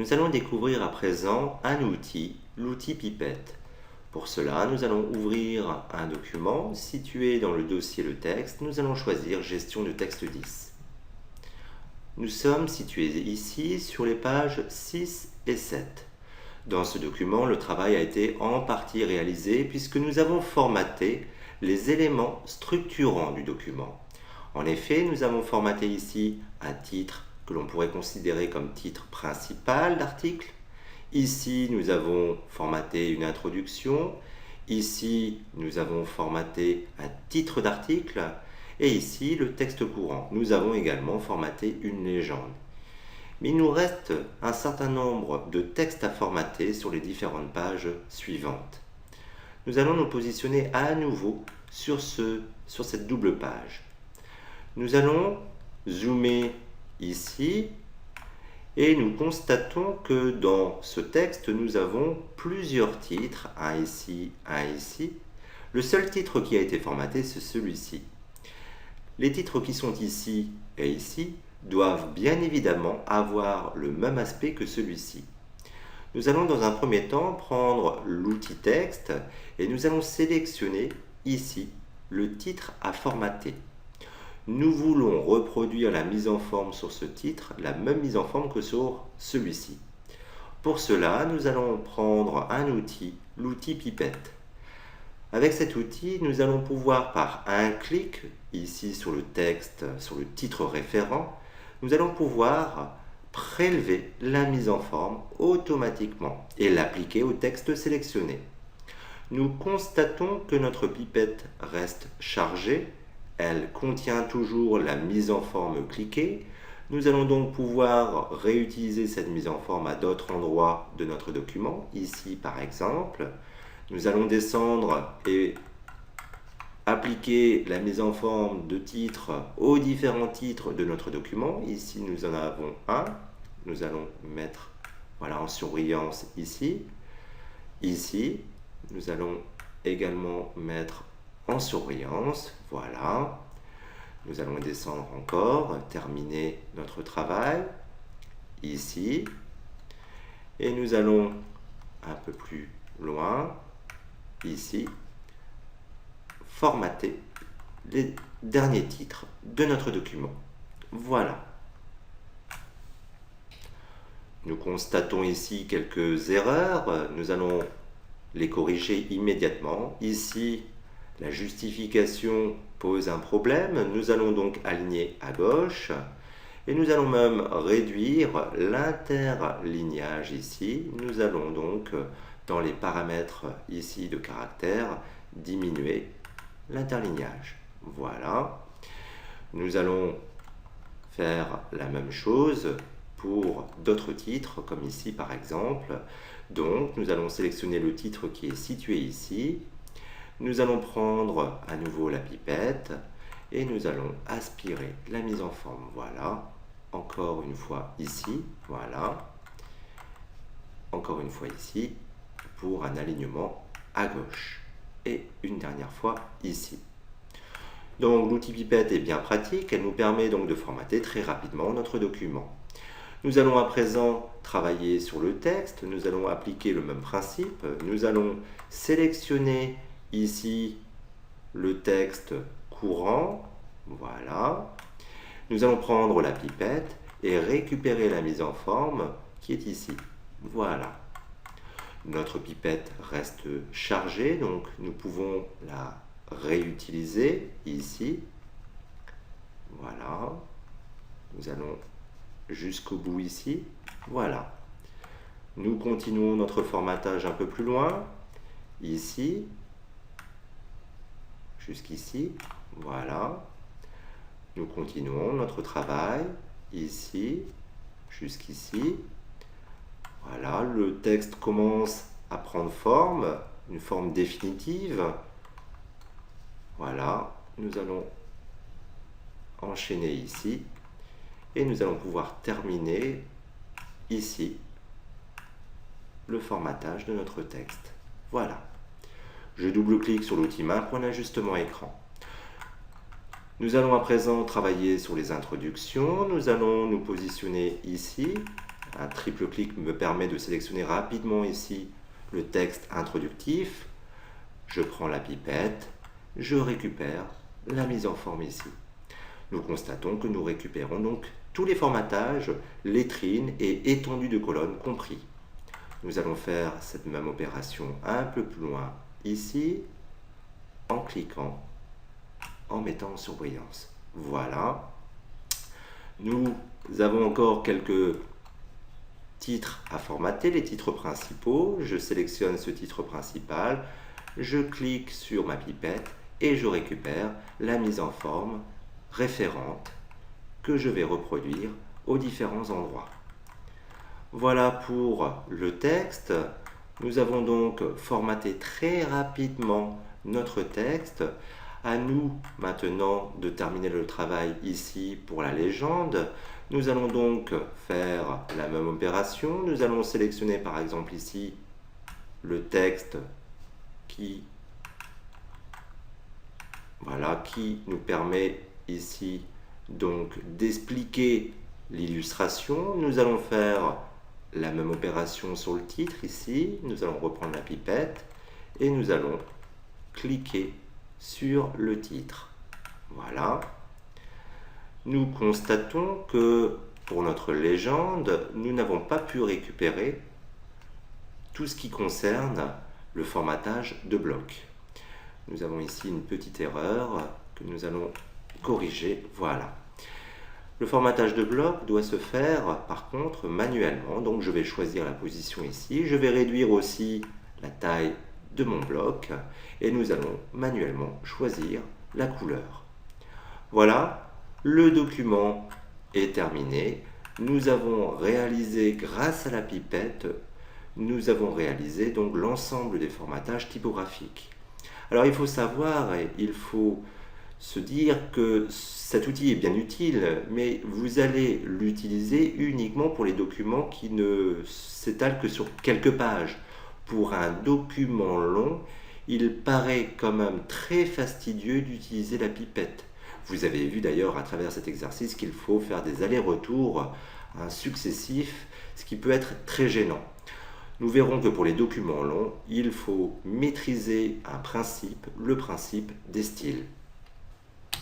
Nous allons découvrir à présent un outil, l'outil Pipette. Pour cela, nous allons ouvrir un document situé dans le dossier Le texte. Nous allons choisir Gestion de texte 10. Nous sommes situés ici sur les pages 6 et 7. Dans ce document, le travail a été en partie réalisé puisque nous avons formaté les éléments structurants du document. En effet, nous avons formaté ici un titre que l'on pourrait considérer comme titre principal d'article. Ici, nous avons formaté une introduction. Ici, nous avons formaté un titre d'article. Et ici, le texte courant. Nous avons également formaté une légende. Mais il nous reste un certain nombre de textes à formater sur les différentes pages suivantes. Nous allons nous positionner à nouveau sur cette double page. Nous allons zoomer ici et nous constatons que dans ce texte, nous avons plusieurs titres, un ici, un ici. Le seul titre qui a été formaté, c'est celui-ci. Les titres qui sont ici et ici doivent bien évidemment avoir le même aspect que celui-ci. Nous allons dans un premier temps prendre l'outil texte et nous allons sélectionner ici le titre à formater. Nous voulons reproduire la mise en forme sur ce titre, la même mise en forme que sur celui-ci. Pour cela, nous allons prendre un outil, l'outil Pipette. Avec cet outil, nous allons pouvoir par un clic, ici sur le texte, sur le titre référent, nous allons pouvoir prélever la mise en forme automatiquement et l'appliquer au texte sélectionné. Nous constatons que notre pipette reste chargée, elle contient toujours la mise en forme cliquée. Nous allons donc pouvoir réutiliser cette mise en forme à d'autres endroits de notre document, ici par exemple. Nous allons descendre et appliquer la mise en forme de titres aux différents titres de notre document. Ici, nous en avons un. Nous allons mettre en surbrillance ici. Ici, nous allons également mettre en surbrillance. Voilà. Nous allons descendre encore, terminer notre travail. Ici. Et nous allons un peu plus loin. Ici, formater les derniers titres de notre document. Voilà. Nous constatons ici quelques erreurs. Nous allons les corriger immédiatement. Ici, la justification pose un problème. Nous allons donc aligner à gauche. Et nous allons même réduire l'interlignage ici. Nous allons donc, dans les paramètres ici de caractère, diminuer l'interlignage. Voilà. Nous allons faire la même chose pour d'autres titres, comme ici par exemple. Donc, nous allons sélectionner le titre qui est situé ici. Nous allons prendre à nouveau la pipette et nous allons aspirer la mise en forme. Voilà. Encore une fois ici. Voilà. Encore une fois ici pour un alignement à gauche. Et une dernière fois ici. Donc l'outil pipette est bien pratique, elle nous permet donc de formater très rapidement notre document. Nous allons à présent travailler sur le texte, nous allons appliquer le même principe, nous allons sélectionner ici le texte courant, voilà. Nous allons prendre la pipette et récupérer la mise en forme qui est ici, voilà. Notre pipette reste chargée, donc nous pouvons la réutiliser ici. Voilà. Nous allons jusqu'au bout ici. Voilà. Nous continuons notre formatage un peu plus loin. Ici. Jusqu'ici. Voilà. Nous continuons notre travail. Ici. Jusqu'ici. Voilà, le texte commence à prendre forme, une forme définitive. Voilà, nous allons enchaîner ici et nous allons pouvoir terminer ici le formatage de notre texte. Voilà. Je double-clique sur l'outil main pour un ajustement écran. Nous allons à présent travailler sur les introductions. Nous allons nous positionner ici. Un triple clic me permet de sélectionner rapidement ici le texte introductif. Je prends la pipette, je récupère la mise en forme ici. Nous constatons que nous récupérons donc tous les formatages, lettrines et étendue de colonnes compris. Nous allons faire cette même opération un peu plus loin ici, en cliquant, en mettant en surbrillance. Voilà. Nous avons encore quelques titres à formater, les titres principaux. Je sélectionne ce titre principal, je clique sur ma pipette et je récupère la mise en forme référente que je vais reproduire aux différents endroits. Voilà pour le texte. Nous avons donc formaté très rapidement notre texte. À nous maintenant de terminer le travail ici pour la légende. Nous allons donc faire la même opération. Nous allons sélectionner par exemple ici le texte qui nous permet ici donc d'expliquer l'illustration. Nous allons faire la même opération sur le titre ici. Nous allons reprendre la pipette et nous allons cliquer sur le titre. Voilà. Nous constatons que pour notre légende, nous n'avons pas pu récupérer tout ce qui concerne le formatage de bloc. Nous avons ici une petite erreur que nous allons corriger. Voilà. Le formatage de bloc doit se faire par contre manuellement. Donc je vais choisir la position ici. Je vais réduire aussi la taille de mon bloc et nous allons manuellement choisir la couleur. Voilà. Le document est terminé. Nous avons réalisé, grâce à la pipette, nous avons réalisé donc l'ensemble des formatages typographiques. Alors il faut savoir, et il faut se dire que cet outil est bien utile, mais vous allez l'utiliser uniquement pour les documents qui ne s'étalent que sur quelques pages. Pour un document long, il paraît quand même très fastidieux d'utiliser la pipette. Vous avez vu d'ailleurs à travers cet exercice qu'il faut faire des allers-retours successifs, ce qui peut être très gênant. Nous verrons que pour les documents longs, il faut maîtriser un principe, le principe des styles.